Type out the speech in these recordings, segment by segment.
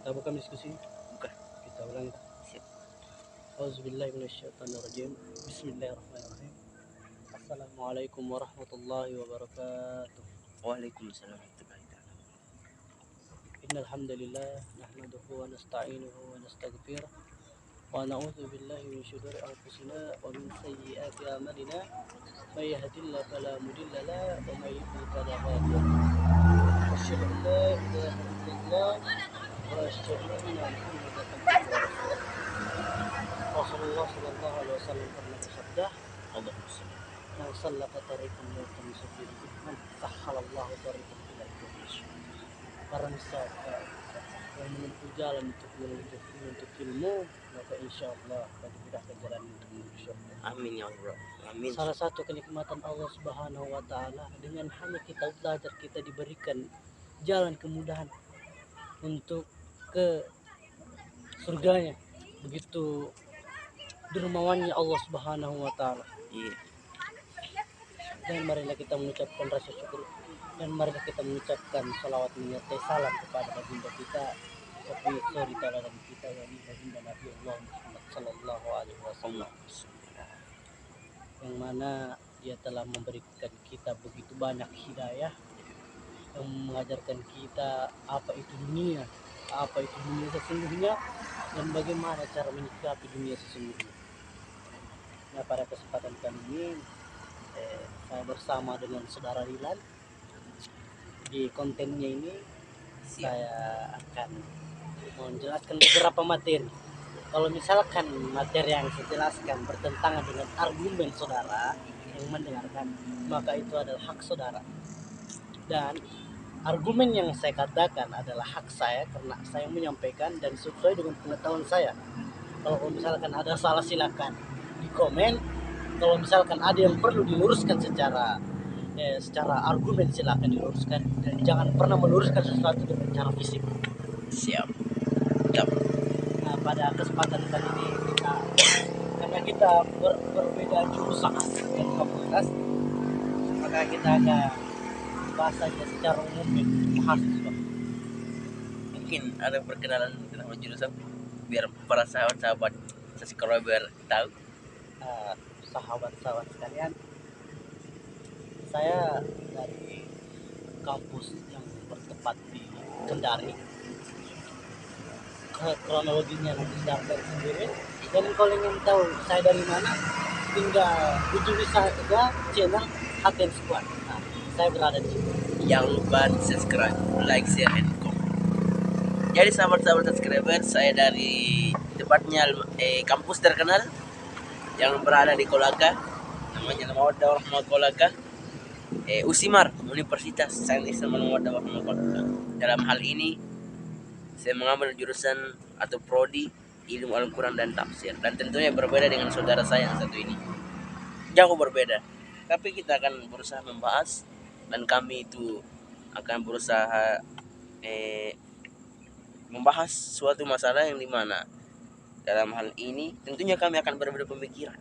Kita bukan diskusi. Bukan. Kita ulang. Siap. Auzubillahi minasyaitonirrajim. Bismillahirrahmanirrahim. Assalamualaikum warahmatullahi wabarakatuh. Waalaikumsalam warahmatullahi taala. Innal hamdalillah nahmaduhu wa nasta'inuhu wa nastaghfiruh wa na'udzu billahi min syururi anfusina wa min sayyiati a'malina. May yahdihillahu fala mudilla lahu wa may yudlil fala hadiya lahu. Asyhadu an la ilaha illallah wa asyhadu anna Muhammadan abduhu wa rasuluh. Rasulullah sallallahu alaihi wasallam pernah bersabda, Allahumma shalli. "Man sallaka tariqan yaltamisu fihi ilman, sahhalallahu tariqan ila al-jannah." Barang siapa yang menempuh jalan untuk menuntut ilmu, maka insya Allah akan dimudahkan jalan untuk menuju surga. Amin ya Allah. Amin. Salah satu kenikmatan Allah Subhanahu wa taala dengan hanya kita belajar, kita diberikan jalan kemudahan untuk ke surganya. Begitu dermawannya Allah Subhanahu wa taala. Iya. Dan marilah kita mengucapkan rasa syukur, dan marilah kita mengucapkan salawat menyertai salam kepada baginda kita, suri tauladan kita, yakni baginda Nabi Allah Muhammad sallallahu alaihi wasallam, yang mana dia telah memberikan kita begitu banyak hidayah, yang mengajarkan kita apa itu dunia sesungguhnya, dan bagaimana cara menyikapi dunia sesungguhnya. Nah, pada kesempatan kali ini saya bersama dengan saudara Rilan. Di kontennya ini saya akan menjelaskan beberapa materi. Kalau misalkan materi yang saya jelaskan bertentangan dengan argumen saudara yang mendengarkan, maka itu adalah hak saudara. Dan argumen yang saya katakan adalah hak saya karena saya menyampaikan dan sesuai dengan pengetahuan saya. Kalau misalkan ada salah silakan di komen. Kalau misalkan ada yang perlu diluruskan secara argumen, silakan diluruskan, dan jangan pernah meluruskan sesuatu dengan cara fisik. Siap. Siap. Nah, pada kesempatan kali ini karena kita berbeda jurusan dan fakultas, maka kita akan bahas saja secara umum mahasiswa. Mungkin ada perkenalan kenapa jurusan biar para sahabat subscriber tahu. Sahabat-sahabat sekalian, saya dari kampus yang bertempat di Kendari. Kronologinya nanti saya sendiri. Dan kalau ingin tahu saya dari mana, tinggal kunjungi saja channel Haten Squad. Nah, saya berada di sini. Jangan lupa subscribe, like, share, and comment. Jadi sahabat-sahabat subscriber, saya dari tepatnya kampus terkenal yang berada di Kolaka, namanya Mawaddah Warahmah Kolaka, Usimar, Universitas Sains Islam Mawaddah Warahmah Kolaka. Dalam hal ini saya mengambil jurusan atau prodi ilmu Al-Quran dan tafsir, dan tentunya berbeda dengan saudara saya yang satu ini, jauh berbeda. Tapi kita akan berusaha membahas, dan kami itu akan berusaha membahas suatu masalah yang dimana dalam hal ini tentunya kami akan berbeda pemikiran.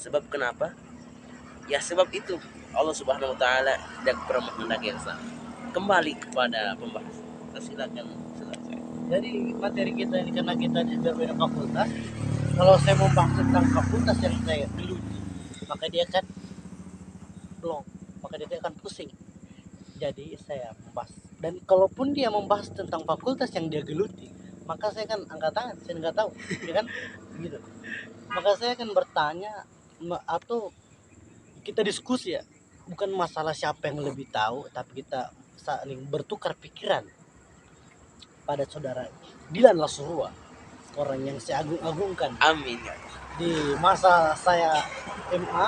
Sebab kenapa? Ya sebab itu Allah Subhanahu wa taala tidak pernah menghendaki yang sama. Kembali kepada pembahasan. Silakan selesai. Jadi materi kita ini karena kita di berbeda fakultas. Kalau saya membahas tentang fakultas yang saya geluti, maka dia akan blok, maka dia akan pusing. Jadi saya membahas, dan kalaupun dia membahas tentang fakultas yang dia geluti, maka saya kan angkat tangan, saya nggak tahu, ya kan, gitu. Maka saya akan bertanya atau kita diskusi ya, bukan masalah siapa yang lebih tahu, tapi kita saling bertukar pikiran. Pada saudara Dilan Lasurua, orang yang saya agung-agungkan. Amin. Di masa saya MA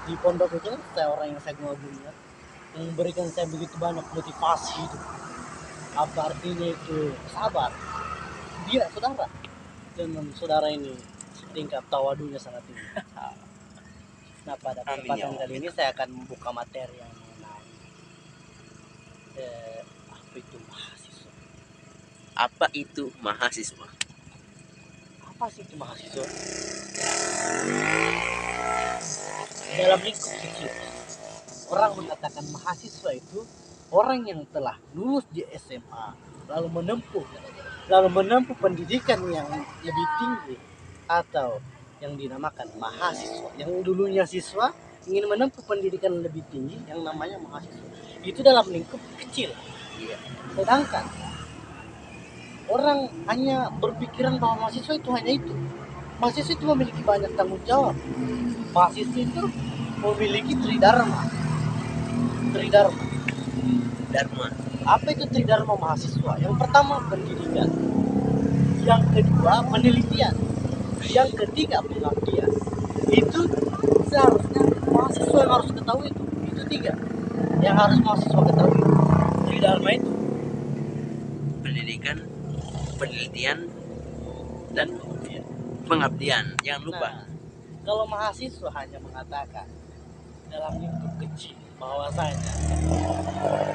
di pondok itu, saya orang yang saya agung-agungkan, yang memberikan saya begitu banyak motivasi hidup. Apa artinya itu? Sabar. Dia saudara, dan saudara ini tingkat tawadunya sangat tinggi. Nah, pada kesempatan kali ini saya akan membuka materi yang mengenai apa itu mahasiswa. Apa itu mahasiswa? Apa sih itu mahasiswa? Dalam lingkup kecil, orang mengatakan mahasiswa itu orang yang telah lulus di SMA lalu menempuh lalu menempuh pendidikan yang lebih tinggi atau yang dinamakan mahasiswa, yang dulunya siswa ingin menempuh pendidikan lebih tinggi yang namanya mahasiswa, itu dalam lingkup kecil. Iya. Sedangkan orang hanya berpikiran bahwa mahasiswa itu hanya itu. Mahasiswa itu memiliki banyak tanggung jawab. Mahasiswa itu memiliki tridharma. Tridharma. Dharma. Apa itu tridharma mahasiswa? Yang pertama pendidikan, yang kedua penelitian, yang ketiga pengabdian. Itu seharusnya mahasiswa yang harus ketahui itu. Itu tiga yang harus mahasiswa ketahui. Tridharma itu Pendidikan, penelitian, dan pengabdian. Jangan lupa. Nah, kalau mahasiswa hanya mengatakan dalam lingkup kecil bahwasanya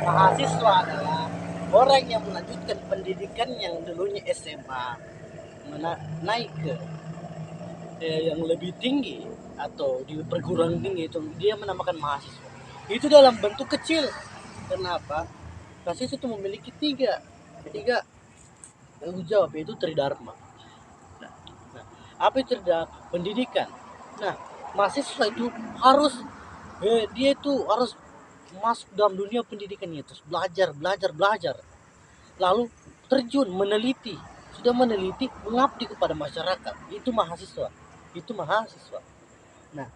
mahasiswa adalah orang yang melanjutkan pendidikan yang dulunya SMA naik ke yang lebih tinggi atau di perguruan tinggi, itu dia menamakan mahasiswa. Itu dalam bentuk kecil. Kenapa? Mahasiswa itu memiliki tiga tanggung jawab, yaitu tridharma. Nah, apa itu pendidikan? Nah, mahasiswa itu harus dia itu harus masuk dalam dunia pendidikannya, terus belajar, lalu terjun meneliti, sudah meneliti mengabdi kepada masyarakat. Itu mahasiswa. Nah,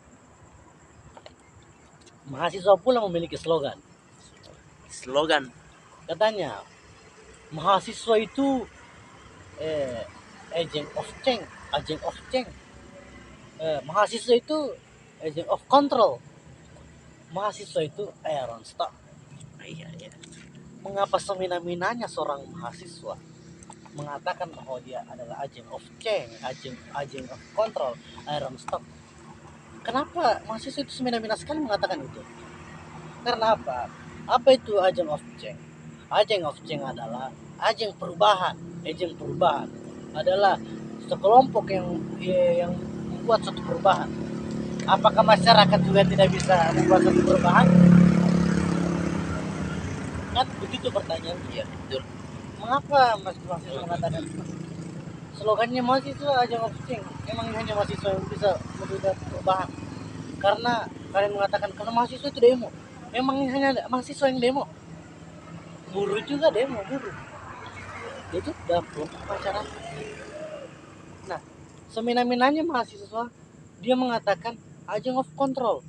mahasiswa pula memiliki slogan. Slogan. Katanya mahasiswa itu agent of change. Mahasiswa itu agent of control. Mahasiswa itu iron stock. Iya, iya. Mengapa semina-minanya seorang mahasiswa mengatakan bahwa dia adalah agent of change, agent of control, iron stock? Kenapa mahasiswa itu semina-mina sekali mengatakan itu? Karena apa? Apa itu agent of change? Agent of change adalah agent perubahan. Agent perubahan adalah sekelompok yang membuat suatu perubahan. Apakah masyarakat juga tidak bisa membuat suatu perubahan? Kan begitu pertanyaan. Iya, betul. Mengapa mahasiswa mengatakan slogannya mahasiswa agent of change? Emang hanya mahasiswa yang bisa membuat perubahan? Karena kalian mengatakan kalau mahasiswa itu demo. Emang hanya mahasiswa yang demo? Buruh juga demo, buruh. Itu dalam kelompok masyarakat. Nah, semina-minanya mahasiswa dia mengatakan agent of control.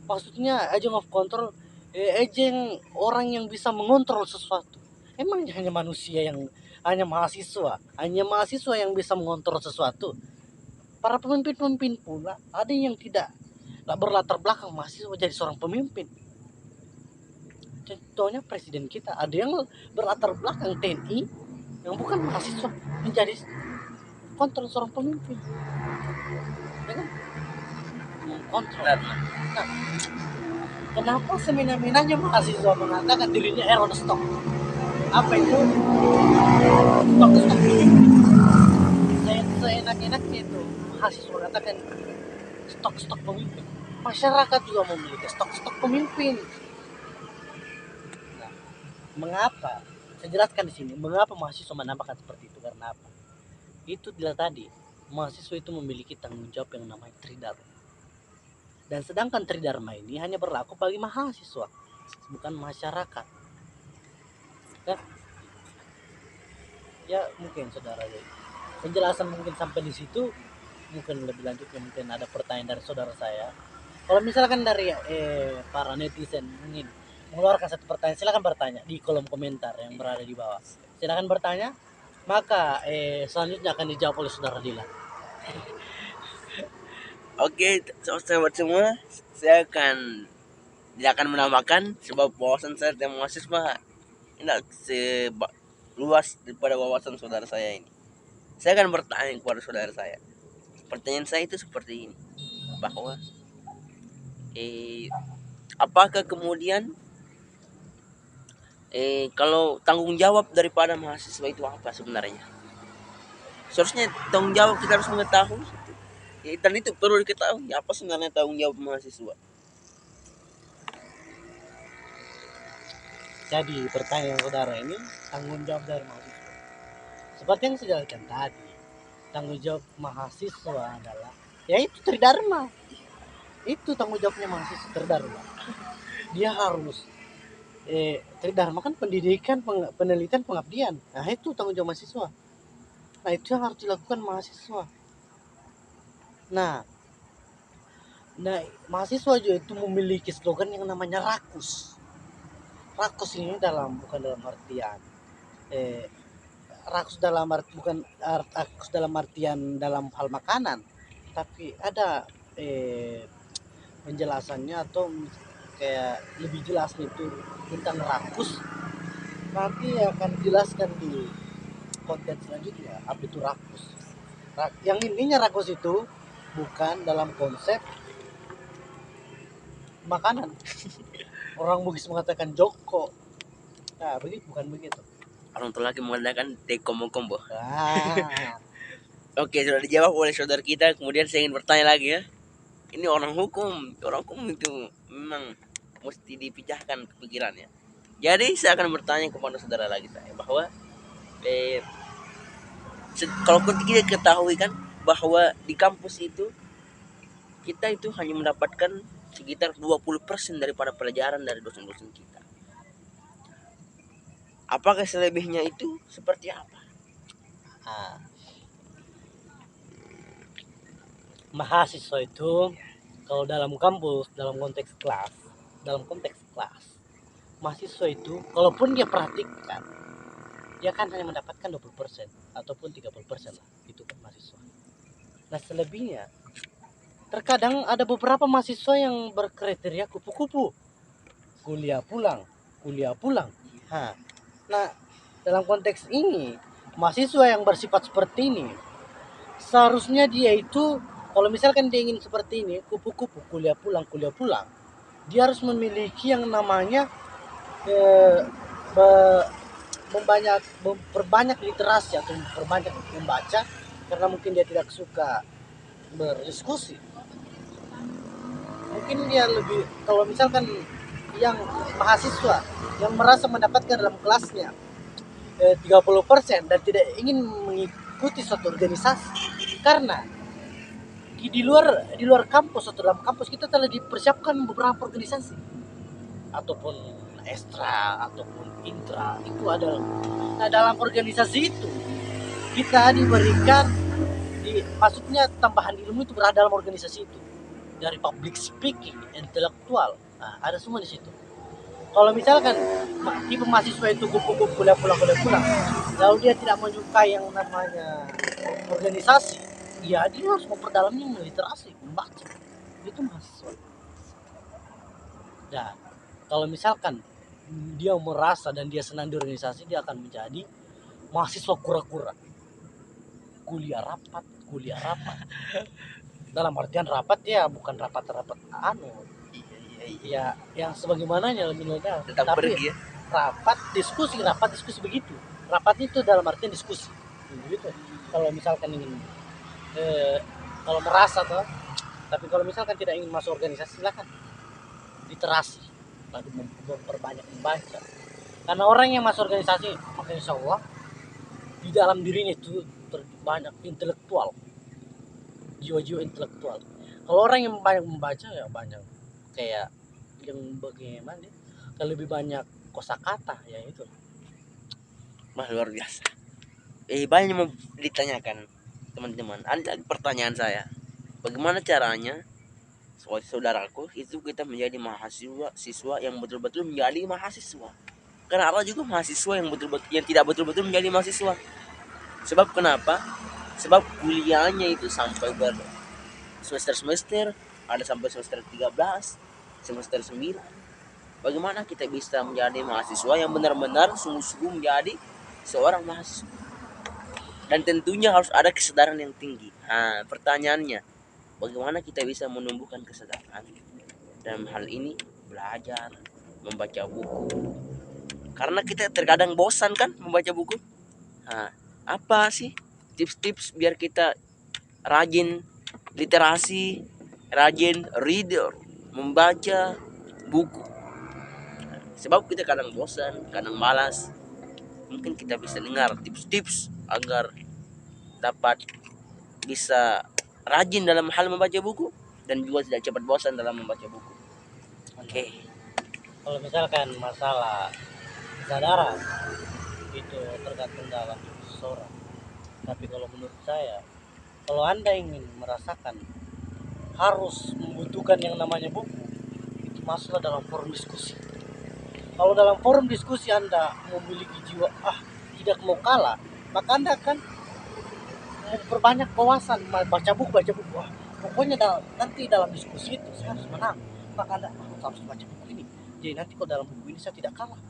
Maksudnya agent of control, agent orang yang bisa mengontrol sesuatu. Emang hanya manusia yang hanya mahasiswa yang bisa mengontrol sesuatu. Para pemimpin-pemimpin pula ada yang tidak berlatar belakang mahasiswa jadi seorang pemimpin. Contohnya presiden kita, ada yang berlatar belakang TNI yang bukan mahasiswa menjadi kontrol seorang pemimpin, ya kan? Mengkontrol. Nah, kenapa semina-minanya mahasiswa mengatakan dirinya Aaron Stock? Apa itu? Stok pemimpin. Seenak-enaknya itu mahasiswa mengatakan stok pemimpin. Masyarakat juga memiliki stok pemimpin. Nah, mengapa? Saya jelaskan di sini. Mengapa mahasiswa menambahkan seperti itu? Karena apa? Itu bila tadi mahasiswa itu memiliki tanggung jawab yang namanya tridharma. Dan sedangkan tridharma ini hanya berlaku bagi mahasiswa, bukan masyarakat. Ya mungkin saudara, penjelasan mungkin sampai di situ. Mungkin lebih lanjutnya mungkin ada pertanyaan dari saudara saya. Kalau misalkan dari para netizen ingin mengeluarkan satu pertanyaan, silakan bertanya di kolom komentar yang berada di bawah. Silakan bertanya, maka selanjutnya akan dijawab oleh saudara Dilan. Oke, sahabat semua, saya tidak akan menambahkan sebab wawasan saya tentang mahasiswa tidak seluas daripada wawasan saudara saya ini. Saya akan bertanya kepada saudara saya. Pertanyaan saya itu seperti ini, bahwa apakah kemudian kalau tanggung jawab daripada mahasiswa itu apa sebenarnya? Seharusnya tanggung jawab kita harus mengetahui. Dan itu perlu diketahui apa sebenarnya tanggung jawab mahasiswa. Jadi pertanyaan saudara ini, tanggung jawab dari mahasiswa. Seperti yang saya jelaskan tadi, tanggung jawab mahasiswa adalah yaitu tridharma. Itu tanggung jawabnya mahasiswa tridharma. Dia harus tridharma kan pendidikan, penelitian, pengabdian. Nah, itu tanggung jawab mahasiswa. Nah, itu yang harus dilakukan mahasiswa. Nah, mahasiswa juga itu memiliki slogan yang namanya rakus. Rakus ini bukan dalam artian rakus dalam bukan rakus dalam artian dalam hal makanan, tapi ada penjelasannya atau kayak lebih jelas itu tentang rakus. Nanti akan dijelaskan di konten selanjutnya apa itu rakus. Yang intinya rakus itu bukan dalam konsep makanan. Orang Bugis mengatakan joko. Nah, begitu bukan begitu. Orang tua lagi mengatakan dekombo-kombo. Ah, Oke, sudah dijawab oleh saudara kita. Kemudian saya ingin bertanya lagi ya. Ini orang hukum itu memang mesti dipecahkan kepikirannya. Jadi saya akan bertanya kepada saudara lagi saya bahwa kalau kita ketahui kan bahwa di kampus itu kita itu hanya mendapatkan sekitar 20% daripada pelajaran dari dosen-dosen kita. Apakah selebihnya itu seperti apa? mahasiswa itu kalau dalam kampus, dalam konteks kelas, mahasiswa itu kalaupun dia perhatikan, dia kan hanya mendapatkan 20% ataupun 30% lah, itu kan mahasiswa. Nah, selebihnya terkadang ada beberapa mahasiswa yang berkriteria kupu-kupu, kuliah pulang. Nah, dalam konteks ini mahasiswa yang bersifat seperti ini seharusnya dia itu kalau misalkan dia ingin seperti ini kupu-kupu kuliah pulang, dia harus memiliki yang namanya memperbanyak literasi atau memperbanyak membaca, karena mungkin dia tidak suka berdiskusi. Mungkin dia lebih, kalau misalkan yang mahasiswa yang merasa mendapatkan dalam kelasnya 30% dan tidak ingin mengikuti suatu organisasi, karena di luar kampus atau dalam kampus kita telah dipersiapkan beberapa organisasi ataupun ekstra ataupun intra itu ada. Nah, dalam organisasi itu kita diberikan maksudnya tambahan ilmu itu berada dalam organisasi itu, dari public speaking, intelektual. Nah, ada semua di situ. Kalau misalkan tipe mahasiswa itu kupu-kupu kuliah pulang, lalu dia tidak menyukai yang namanya organisasi, ya dia harus memperdalamnya literasi, membaca. Itu mahasiswa. Nah, kalau misalkan dia merasa dan dia senang di organisasi, dia akan menjadi mahasiswa kura-kura. Kuliah rapat. Dalam artian rapat ya bukan rapat ya yang sebagaimananya milenial, Tetap tapi pergi ya. rapat diskusi begitu. Rapat itu dalam artian diskusi begitu. Kalau misalkan ingin kalau merasa tuh, tapi kalau misalkan tidak ingin masuk organisasi, silakan literasi, lalu memperbanyak membaca. Karena orang yang masuk organisasi, maka insya Allah di dalam dirinya itu banyak intelektual, jiwa-jiwa intelektual. Kalau orang yang banyak membaca ya banyak kayak yang bagaimana kalau lebih banyak kosakata ya itu. Luar biasa. Banyak mau ditanyakan teman-teman. Ada pertanyaan saya. Bagaimana caranya saudaraku itu kita menjadi siswa yang betul-betul menjadi mahasiswa? Karena ada juga mahasiswa yang tidak betul-betul menjadi mahasiswa. Sebab kenapa? Sebab kuliahnya itu sampai semester, ada sampai semester 13, semester 9. Bagaimana kita bisa menjadi mahasiswa yang benar-benar sungguh-sungguh menjadi seorang mahasiswa? Dan tentunya harus ada kesadaran yang tinggi. Nah, pertanyaannya, bagaimana kita bisa menumbuhkan kesadaran dalam hal ini? Belajar, membaca buku. Karena kita terkadang bosan kan membaca buku. Nah, apa sih tips-tips biar kita rajin literasi, rajin reader, membaca buku? Sebab kita kadang bosan, kadang malas. Mungkin kita bisa dengar tips-tips agar dapat bisa rajin dalam hal membaca buku dan juga tidak cepat bosan dalam membaca buku. Oke. Kalau misalkan masalah kesadaran itu tergantung dalam seseorang. Tapi kalau menurut saya, kalau Anda ingin merasakan harus membutuhkan yang namanya buku, itu masuklah dalam forum diskusi. Kalau dalam forum diskusi Anda memiliki jiwa tidak mau kalah, maka Anda akan memperbanyak wawasan, baca buku. Pokoknya nanti dalam diskusi itu saya harus menang, maka Anda harus baca buku ini. Jadi nanti kalau dalam buku ini saya tidak kalah,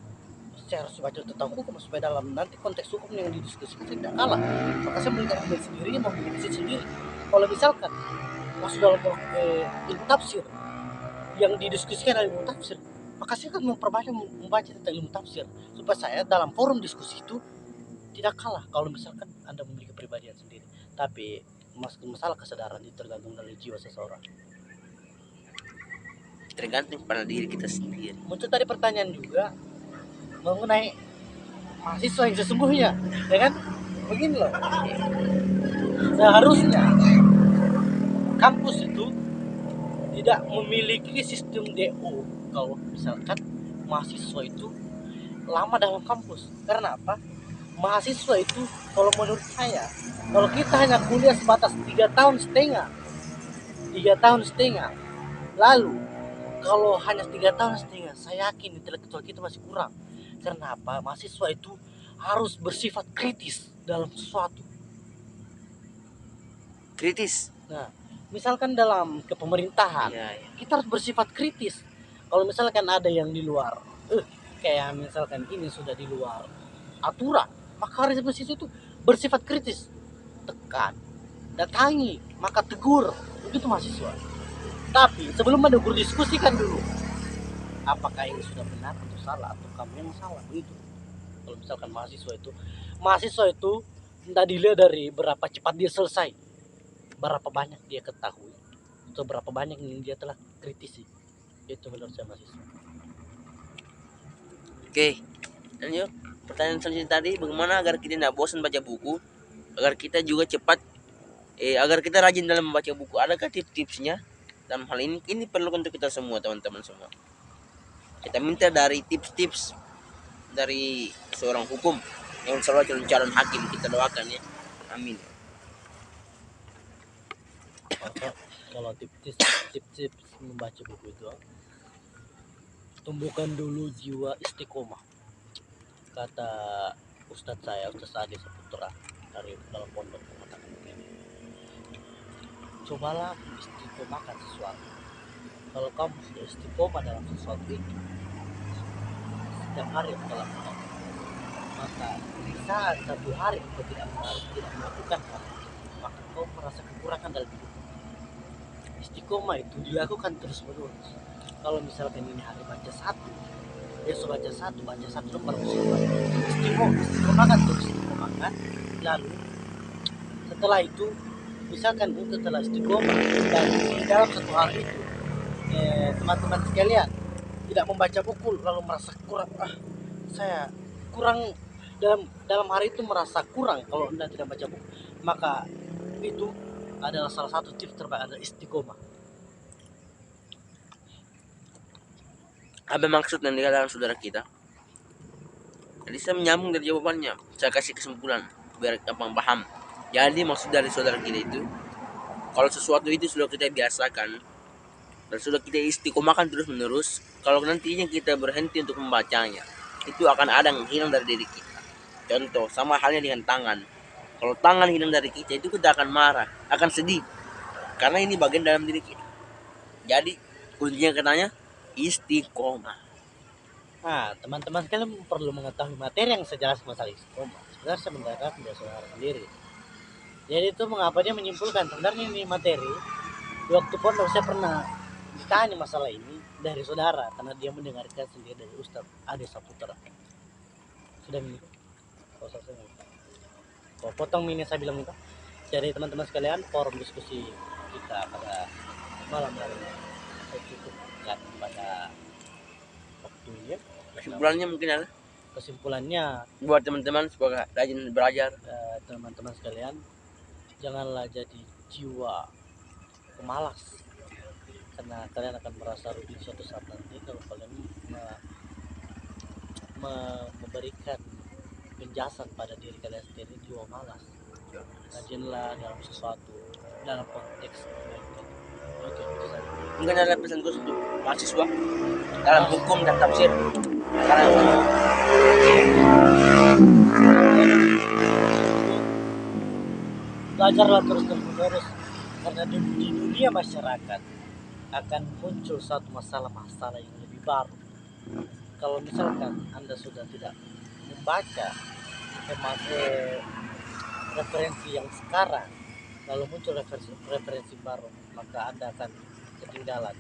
saya harus baca tentang hukum supaya dalam nanti konteks hukum yang didiskusikan saya tidak kalah. Maka saya mengambil sendiri, memiliki sendiri. Kalau misalkan masuk dalam ilmu tafsir yang didiskusikan dalam ilmu tafsir, maka saya akan memperbanyak membaca tentang ilmu tafsir supaya saya dalam forum diskusi itu tidak kalah. Kalau misalkan Anda memiliki kepribadian sendiri, tapi masalah kesadaran itu tergantung dari jiwa seseorang, Tergantung pada diri kita sendiri. muncul tadi pertanyaan juga mengenai mahasiswa yang sesungguhnya, ya kan? Begini loh, seharusnya kampus itu tidak memiliki sistem DO kalau misalkan mahasiswa itu lama dalam kampus. Karena apa? Mahasiswa itu kalau menurut saya, kalau kita hanya kuliah sebatas 3 tahun setengah, lalu kalau hanya 3 tahun setengah, saya yakin intelektual kita masih kurang. Karena apa? Mahasiswa itu harus bersifat kritis dalam sesuatu. Kritis. Nah, misalkan dalam kepemerintahan, Ya. kita harus bersifat kritis. Kalau misalkan ada yang di luar, kayak misalkan ini sudah di luar aturan, maka harus itu bersifat kritis, tekan, datangi, maka tegur, begitu mahasiswa. Tapi sebelum menegur, diskusikan dulu, apakah ini sudah benar atau salah, atau kamu yang salah, begitu. Kalau misalkan mahasiswa itu tidak dilihat dari berapa cepat dia selesai, berapa banyak dia ketahui, atau berapa banyak yang dia telah kritisi. Itu menurut saya mahasiswa. Oke. Dan yuk, pertanyaan selanjutnya tadi, bagaimana agar kita tidak bosan baca buku, agar kita juga cepat, agar kita rajin dalam membaca buku. Adakah tips-tipsnya? Dalam hal ini perlu untuk kita semua, teman-teman semua. Kita minta dari tips-tips dari seorang hukum yang selalu calon hakim, kita doakan ya. Amin. Kalau tips membaca buku itu, tumbuhkan dulu jiwa istiqomah. Kata Ustadz Adi Saputra dari dalam pondok mengatakan begini, cobalah istiqomahkan sesuatu. Kalau kamu sudah istiqomah dalam sesuatu itu, setiap hari telah melakukan, maka di saat satu hari kau tidak melakukan hal, maka kau merasa kekurangan dalam hidup. Istiqomah itu dilakukan terus menerus. Kalau misalkan ini hari baca satu, besok baca satu lembar, istiqomahkan terus, istiqomahkan. Lalu setelah itu, misalkan itu telah istiqomah dan di dalam satu hari itu, teman-teman sekalian tidak membaca buku lalu merasa kurang, saya kurang dalam hari itu, merasa kurang kalau Anda tidak baca buku, maka itu adalah salah satu tips terbaik, adalah istiqomah. Apa maksud yang dikatakan saudara kita? Jadi saya menyambung dari jawabannya, saya kasih kesimpulan biar abang paham. Jadi maksud dari saudara kita itu, kalau sesuatu itu sudah kita biasakan dan sudah kita istiqomahkan terus menerus, kalau nantinya kita berhenti untuk membacanya, itu akan ada yang hilang dari diri kita. Contoh, sama halnya dengan tangan. Kalau tangan hilang dari kita, itu kita akan marah, akan sedih, karena ini bagian dalam diri kita. Jadi kuncinya katanya istiqomah. Nah, teman-teman sekalian perlu mengetahui materi yang sejelas masalah istiqomah. Sebenarnya saya mendengarkan dari saudara sendiri. Jadi itu mengapa dia menyimpulkan sebenarnya ini materi. Di waktu pondok saya pernah ditanya masalah ini dari saudara, karena dia mendengarkan sendiri dari Ustadz Adi Saputra. Sudah ini. Kalau potong ini saya bilang itu. Jadi teman-teman sekalian, forum diskusi kita pada malam hari ini saya cukupkan pada waktunya. Kesimpulannya mungkin ada. kesimpulannya, buat teman-teman semoga rajin belajar. teman-teman sekalian, janganlah jadi jiwa pemalas, karena kalian akan merasa rugi suatu saat nanti kalau kalian memberikan penjelasan pada diri kalian sendiri jiwa malas. Rajinlah dalam sesuatu, dalam konteks kebaikan. Oke, itu saja. Mungkin ada pesan khusus untuk mahasiswa dalam hukum dan tafsir sekarang. Belajarlah terus menerus, karena di dunia masyarakat akan muncul satu masalah-masalah yang lebih baru. Kalau misalkan Anda sudah tidak membaca referensi yang sekarang, lalu muncul referensi baru, maka Anda akan ketinggalan.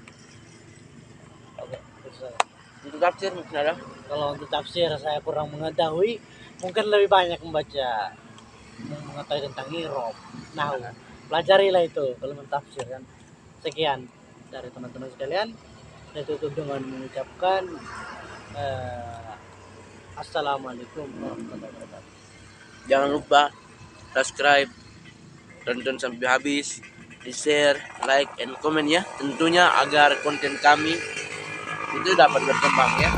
Oke, itu saja. Untuk tafsir mungkin ada. Kalau untuk tafsir saya kurang mengetahui, mungkin lebih banyak mengetahui tentang irob, nahu. Pelajarilah itu kalau mentafsir kan. Sekian dari teman-teman sekalian. Saya tutup dengan mengucapkan assalamualaikum warahmatullahi wabarakatuh. Jangan lupa subscribe, tonton sampai habis, di share, like, and comment ya. Tentunya agar konten kami itu dapat berkembang ya.